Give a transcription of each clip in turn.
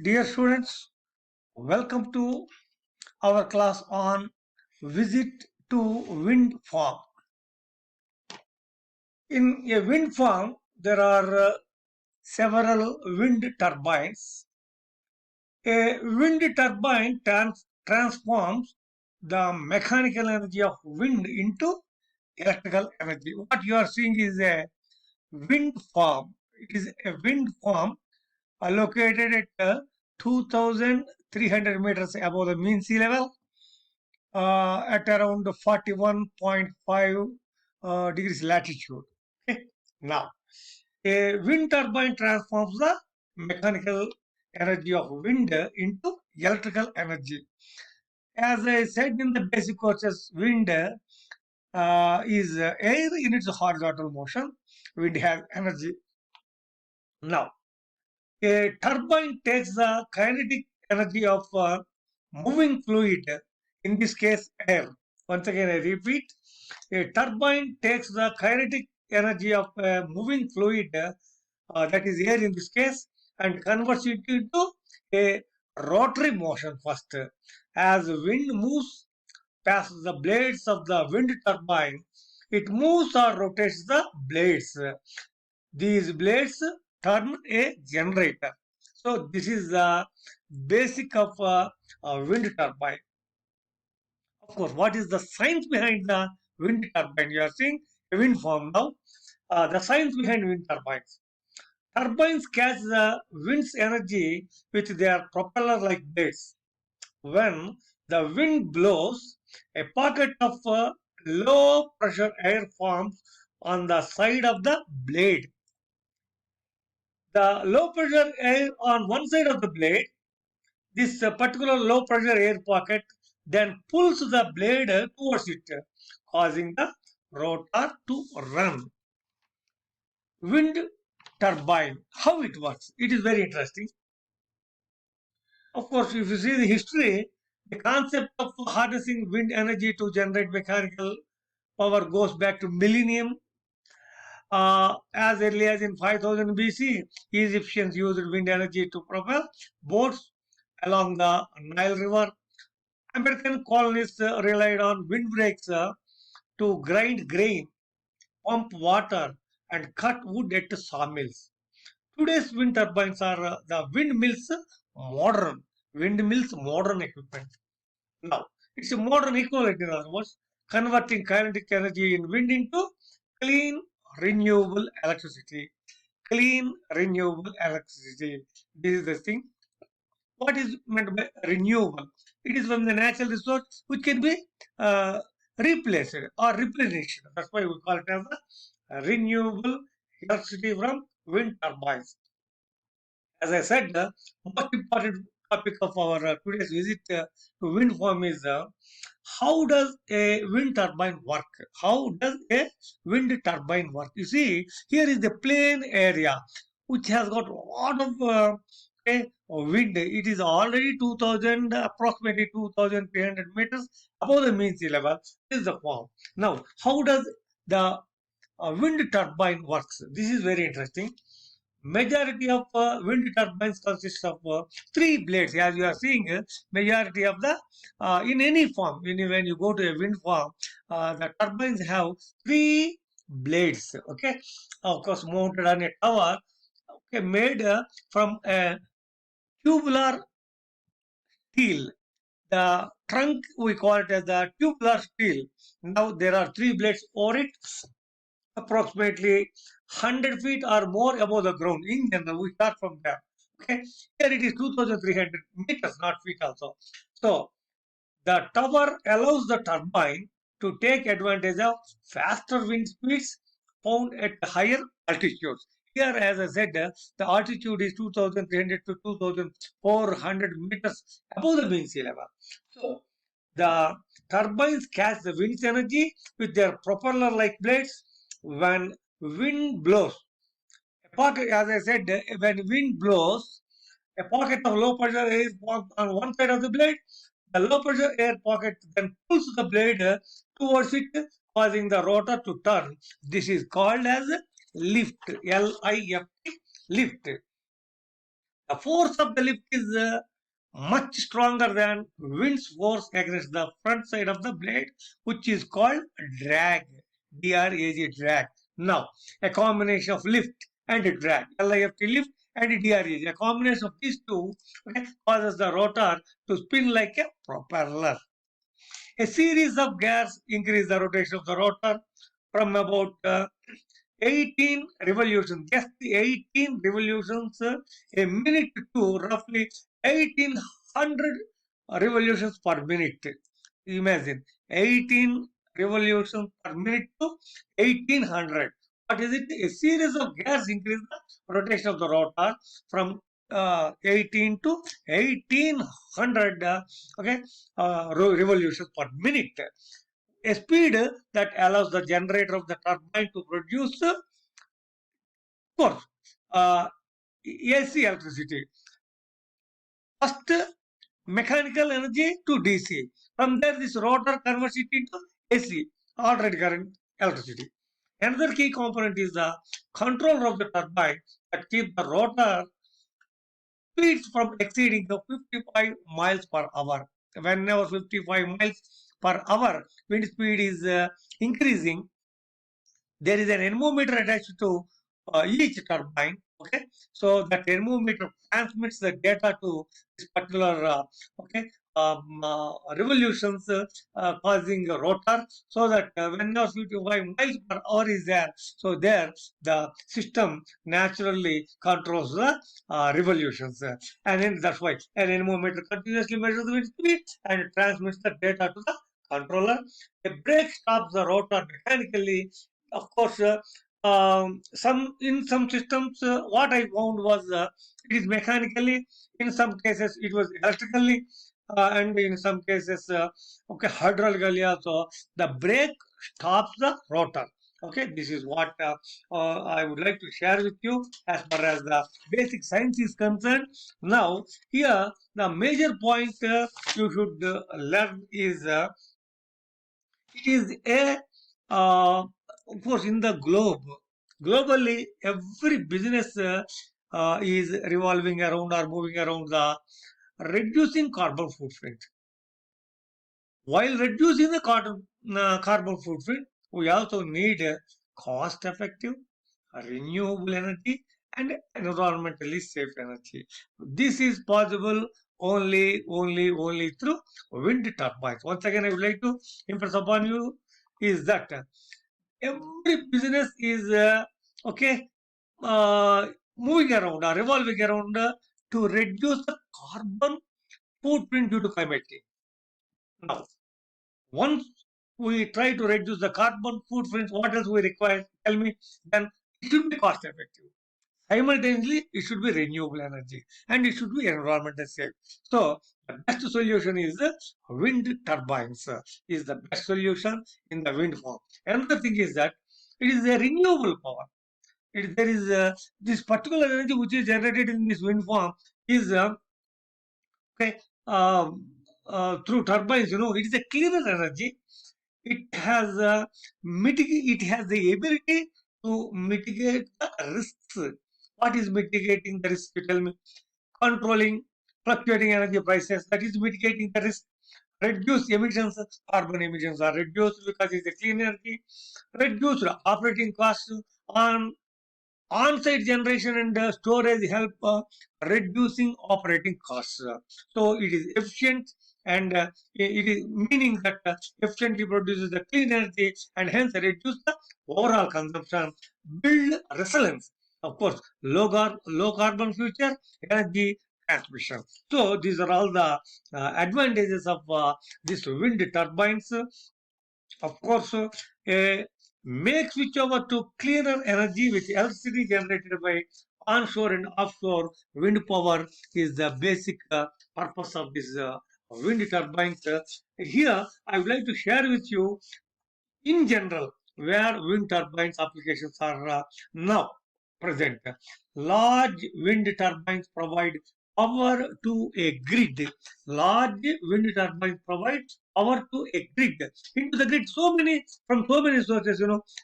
Dear students, welcome to our class on visit to wind farm. In a wind farm, there are several wind turbines. A wind turbine transforms the mechanical energy of wind into electrical energy. What you are seeing is a wind farm. It is a wind farm located at 2,300 meters above the mean sea level at around 41.5 degrees latitude. Okay. Now, a wind turbine transforms the mechanical energy of wind into electrical energy. As I said in the basic courses, wind is air in its horizontal motion. Wind has energy. Now, a turbine takes the kinetic energy of moving fluid, in this case air. Once again, I repeat, a turbine takes the kinetic energy of moving fluid, that is air in this case, and converts it into a rotary motion first. As wind moves past the blades of the wind turbine, it moves or rotates the blades. These blades turn a generator. So this is the basic of a wind turbine. Of course, what is the science behind the wind turbine? You are seeing a wind farm now. The science behind wind turbines. Turbines catch the wind's energy with their propeller-like blades. When the wind blows, a pocket of low pressure air forms on the side of the blade. The low pressure air on one side of the blade, this particular low pressure air pocket then pulls the blade towards it, causing the rotor to run. Wind turbine, how it works? It is very interesting. Of course, if you see the history, the concept of harnessing wind energy to generate mechanical power goes back to millennium. As early as in 5000 BC, Egyptians used wind energy to propel boats along the Nile River. American colonists relied on windbreaks to grind grain, pump water, and cut wood at sawmills. Today's wind turbines are the windmills modern equipment. Now, it's a modern equivalent in other words, converting kinetic energy in wind into clean, renewable electricity. Clean, renewable electricity. This is the thing. What is meant by renewable? It is from the natural resource which can be uh, replaced or replenished. That's why we call it as a renewable electricity from wind turbines. As I said, the most important topic of our today's visit to wind farm is how does a wind turbine work? How does a wind turbine work? You see, here is the plain area which has got a lot of wind. It is already 2000, approximately 2300 meters above the mean sea level. This is the farm. Now, how does the wind turbine works? This is very interesting. Majority of wind turbines consist of three blades. As you are seeing, majority of the in any farm, when you go to a wind farm, the turbines have three blades. Okay, of course, mounted on a tower. Okay, made from a tubular steel. The trunk we call it as the tubular steel. Now there are three blades over it, approximately 100 feet or more above the ground. In general, we start from there. Okay, here it is 2,300 meters, not feet also. So the tower allows the turbine to take advantage of faster wind speeds found at higher altitudes. Here, as I said, the altitude is 2,300 to 2,400 meters above the mean sea level. So the turbines catch the wind's energy with their propeller-like blades. When wind blows, a pocket, as I said, when wind blows, a pocket of low pressure air is formed on one side of the blade. The low pressure air pocket then pulls the blade towards it, causing the rotor to turn. This is called as lift, L-I-F-T, lift. The force of the lift is much stronger than wind's force against the front side of the blade, which is called drag. D-R-A-G, drag. Now, a combination of lift and drag, L-I-F-T, lift, and D-R-A-G, a combination of these two, okay, causes the rotor to spin like a propeller. A series of gears increase the rotation of the rotor from about 18 revolutions, just 18 revolutions a minute to roughly 1800 revolutions per minute. Imagine 18 revolutions per minute to 1800. What is it? A series of gears increase the rotation of the rotor from 18 to 1800 okay, revolutions per minute. A speed that allows the generator of the turbine to produce, of course, AC electricity. First, mechanical energy to DC. From there, this rotor converts it into AC, alternating current electricity. Another key component is the controller of the turbine that keeps the rotor speeds from exceeding the 55 miles per hour. Whenever 55 miles per hour wind speed is increasing, there is an anemometer attached to each turbine. Okay, so that anemometer transmits the data to this particular revolutions causing a rotor, so that when the 55 miles per hour is there, so there the system naturally controls the revolutions, and then that's why an anemometer continuously measures the wind speed and transmits the data to the controller. A brake stops the rotor mechanically. Of course, some systems, what I found was it is mechanically. In some cases, it was electrically, and in some cases, okay, hydraulically also. The brake stops the rotor. Okay, this is what I would like to share with you as far as the basic science is concerned. Now, here the major point you should learn is it is a of course, in the globe, globally, every business is revolving around or moving around the reducing carbon footprint. While reducing the carbon footprint, we also need cost-effective, renewable energy, and environmentally safe energy. This is possible only through wind turbines. Once again, I would like to impress upon you is that every business is okay moving around or revolving around to reduce the carbon footprint due to climate change. Now, once we try to reduce the carbon footprint, what else we require? Tell me. Then it should be cost effective. Simultaneously, it should be renewable energy and it should be environmental safe. So, the best solution is wind turbines. Is the best solution in the wind farm. Another thing is that it is a renewable power. There is this particular energy which is generated in this wind farm is okay through turbines. It is a cleaner energy. It has it has the ability to mitigate the risks. What is mitigating the risk? You tell me. Controlling fluctuating energy prices. That is mitigating the risk. Reduce emissions. Carbon emissions are reduced because it's a clean energy. Reduced operating costs on on-site generation and storage help reducing operating costs. So it is efficient, and it is meaning that efficiently produces the clean energy and hence reduce the overall consumption, build resilience. Of course, low carbon future energy transmission. So these are all the advantages of this wind turbines. Of course, make switch over to cleaner energy with electricity generated by onshore and offshore wind power is the basic purpose of this wind turbines. Here, I would like to share with you in general where wind turbines applications are now present. Large wind turbines provide power to a grid. Large wind turbines provide power to a grid. Into the grid, from so many sources,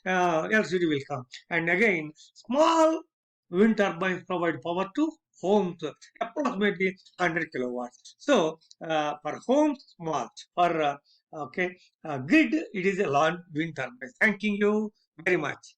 electricity will come. And again, small wind turbines provide power to homes, approximately 100 kilowatts. So for homes, small. For grid, it is a long wind turbine. Thanking you very much.